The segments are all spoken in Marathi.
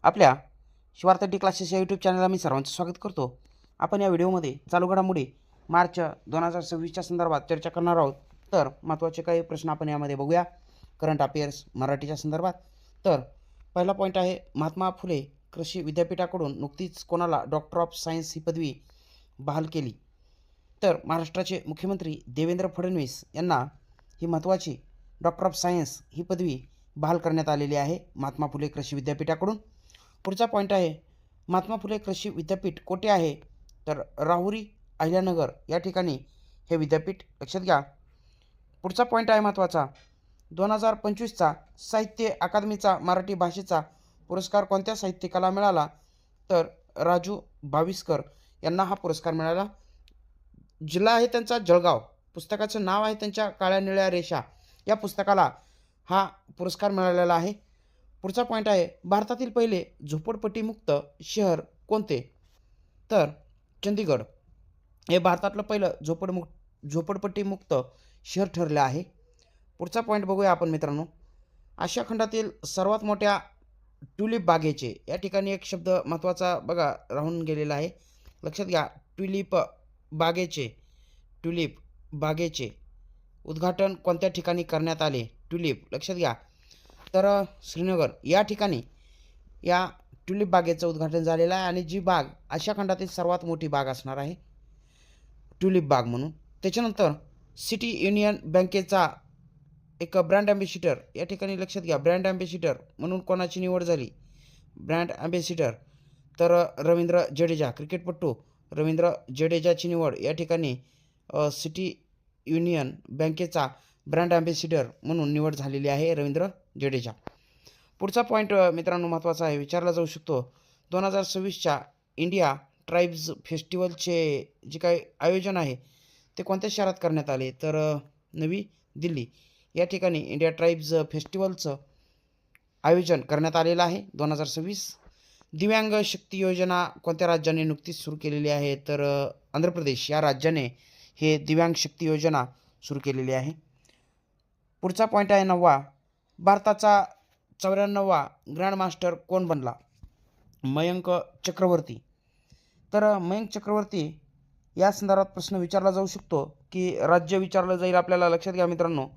आपल्या शिवार्थ डी क्लासेस या यूट्यूब चॅनलला मी सर्वांचं स्वागत करतो. आपण या व्हिडिओमध्ये चालू घडामोडी मार्च 2026च्या संदर्भात चर्चा करणार आहोत. तर महत्त्वाचे काही प्रश्न आपण यामध्ये बघूया. करंट अफेअर्स मराठीच्या संदर्भात. तर पहिला पॉईंट आहे, महात्मा फुले कृषी विद्यापीठाकडून नुकतीच कोणाला डॉक्टर ऑफ सायन्स ही पदवी बहाल केली? तर महाराष्ट्राचे मुख्यमंत्री देवेंद्र फडणवीस यांना ही महत्त्वाची डॉक्टर ऑफ सायन्स ही पदवी बहाल करण्यात आलेली आहे महात्मा फुले कृषी विद्यापीठाकडून. पुढचा पॉईंट आहे, महात्मा फुले कृषी विद्यापीठ कोठे आहे? तर राहुरी अहिल्यानगर या ठिकाणी हे विद्यापीठ, लक्षात घ्या. पुढचा पॉईंट आहे महत्त्वाचा, 2025चा साहित्य अकादमीचा मराठी भाषेचा पुरस्कार कोणत्या साहित्यिकाला मिळाला? तर राजू बाविस्कर यांना हा पुरस्कार मिळाला. जिल्हा आहे त्यांचा जळगाव. पुस्तकाचं नाव आहे त्यांच्या काळ्या निळ्या रेषा. या पुस्तकाला हा पुरस्कार मिळालेला आहे. पुढचा पॉईंट आहे, भारतातील पहिले झोपडपट्टीमुक्त शहर कोणते? तर चंदीगड हे भारतातलं पहिलं झोपडपट्टीमुक्त शहर ठरले आहे. पुढचा पॉईंट बघूया आपण मित्रांनो. आशिया खंडातील सर्वात मोठ्या ट्युलिप बागेचे, या ठिकाणी एक शब्द महत्त्वाचा बघा राहून गेलेला आहे, लक्षात घ्या. ट्युलिप बागेचे उद्घाटन कोणत्या ठिकाणी करण्यात आले? ट्युलिप, लक्षात घ्या. तर श्रीनगर या ठिकाणी या ट्युलिप बागेचं उद्घाटन झालेलं आहे आणि जी बाग आशिया खंडातील सर्वात मोठी बाग असणार आहे, ट्युलिप बाग म्हणून. त्याच्यानंतर सिटी युनियन बँकेचा एक ब्रँड ॲम्बेसिडर, या ठिकाणी लक्षात घ्या, ब्रँड ॲम्बेसिडर म्हणून कोणाची निवड झाली? ब्रँड ॲम्बेसिडर तर रवींद्र जडेजा, क्रिकेटपटू रवींद्र जडेजाची निवड या ठिकाणी सिटी युनियन बँकेचा ब्रँड ॲम्बेसिडर म्हणून निवड झालेली आहे, रवींद्र जडेजा. पुढचा पॉईंट मित्रांनो महत्त्वाचा आहे, विचारला जाऊ शकतो. 2026च्या इंडिया ट्राईब्स फेस्टिवलचे जे काही आयोजन आहे ते कोणत्या शहरात करण्यात आले? तर नवी दिल्ली या ठिकाणी इंडिया ट्राईब्स फेस्टिवलचं आयोजन करण्यात आलेलं आहे 2026. दिव्यांग शक्ती योजना कोणत्या राज्याने नुकतीच सुरू केलेली आहे? तर आंध्र प्रदेश या राज्याने हे दिव्यांग शक्ती योजना सुरू केलेली आहे. पुढचा पॉईंट आहे 9वा, भारताचा 94वा ग्रँडमास्टर कोण बनला? मयंक चक्रवर्ती. तर मयंक चक्रवर्ती या संदर्भात प्रश्न विचारला जाऊ शकतो की राज्य विचारलं जाईल आपल्याला, लक्षात घ्या मित्रांनो.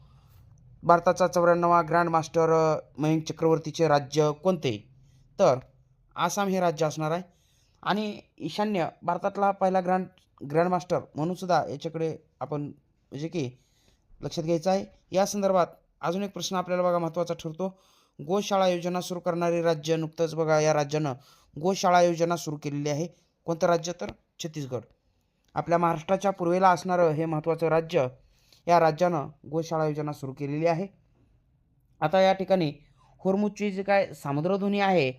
भारताचा 94वा ग्रँडमास्टर मयंक चक्रवर्तीचे राज्य कोणते? तर आसाम हे राज्य असणार आहे. आणि ईशान्य भारतातला पहिला ग्रँडमास्टर म्हणून सुद्धा याच्याकडे आपण म्हणजे की लक्षात घ्यायचं आहे. या संदर्भात अजून एक प्रश्न आपल्याला बघा महत्त्वाचा ठरतो. गोशाळा योजना सुरू करणारे राज्य, नुकतंच बघा या राज्यानं गोशाळा योजना सुरू केलेली आहे. कोणतं राज्य? तर छत्तीसगड. आपल्या महाराष्ट्राच्या पूर्वेला असणारं हे महत्त्वाचं राज्य, या राज्यानं गोशाळा योजना सुरू केलेली आहे. आता या ठिकाणी होर्मुझची जी काय सामुद्रधुनी आहे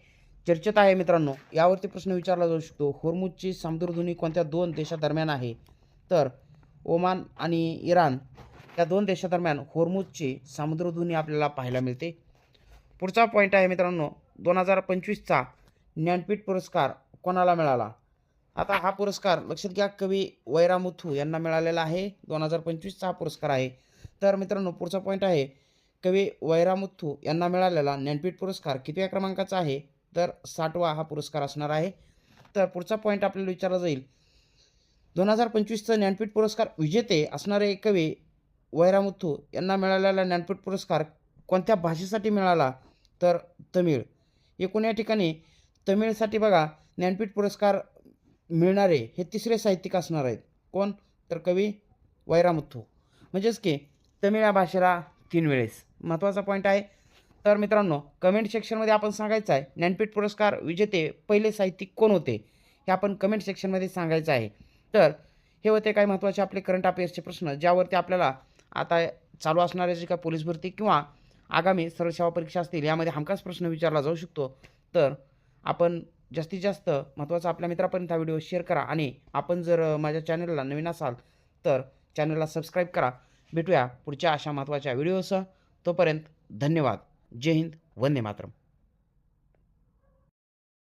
चर्चेत आहे मित्रांनो, यावरती प्रश्न विचारला जाऊ शकतो. होर्मुझची सामुद्रधुनी कोणत्या दोन देशादरम्यान आहे? तर ओमान आणि इराण या दोन देशादरम्यान होर्मुझची सामुद्रधुनी आपल्याला पाहायला मिळते. पुढचा पॉईंट आहे मित्रांनो, 2025चा ज्ञानपीठ पुरस्कार कोणाला मिळाला? आता हा पुरस्कार लक्षात घ्या, कवी वैरामुथू यांना मिळालेला आहे. 2025चा हा पुरस्कार आहे. तर मित्रांनो पुढचा पॉईंट आहे, कवी वैरामुथू यांना मिळालेला ज्ञानपीठ पुरस्कार कितव्या क्रमांकाचा आहे? तर 60वा हा पुरस्कार असणार आहे. तर पुढचा पॉईंट आपल्याला विचारला जाईल, 2025चा ज्ञानपीठ पुरस्कार विजेते असणारे कवी वैरामुथू यांना मिळालेला ज्ञानपीठ पुरस्कार कोणत्या भाषेसाठी मिळाला? तर तमिळ. एकूण या ठिकाणी तमिळसाठी बघा ज्ञानपीठ पुरस्कार मिळणारे हे तिसरे साहित्यिक असणार आहेत. कोण? तर कवी वैरामुथू. म्हणजेच की तमिळ या भाषेला 3 वेळेस. महत्त्वाचा पॉईंट आहे. तर मित्रांनो कमेंट सेक्शनमध्ये आपण सांगायचं आहे ज्ञानपीठ पुरस्कार विजेते पहिले साहित्यिक कोण होते, हे आपण कमेंट सेक्शनमध्ये सांगायचं आहे. तर हे होते काही महत्त्वाचे आपले करंट अफेअर्सचे प्रश्न, ज्यावरती आपल्याला आता चालू असणारे जे काय पोलीस भरती किंवा आगामी सर्व सेवा परीक्षा असतील यामध्ये हमखास प्रश्न विचारला जाऊ शकतो. तर आपण जास्तीत जास्त महत्त्वाचा आपल्या मित्रापर्यंत हा व्हिडिओ शेअर करा आणि आपण जर माझ्या चॅनलला नवीन असाल तर चॅनलला सबस्क्राईब करा. भेटूया पुढच्या अशा महत्त्वाच्या व्हिडिओसह. तोपर्यंत धन्यवाद. जय हिंद, वंदे मातरम.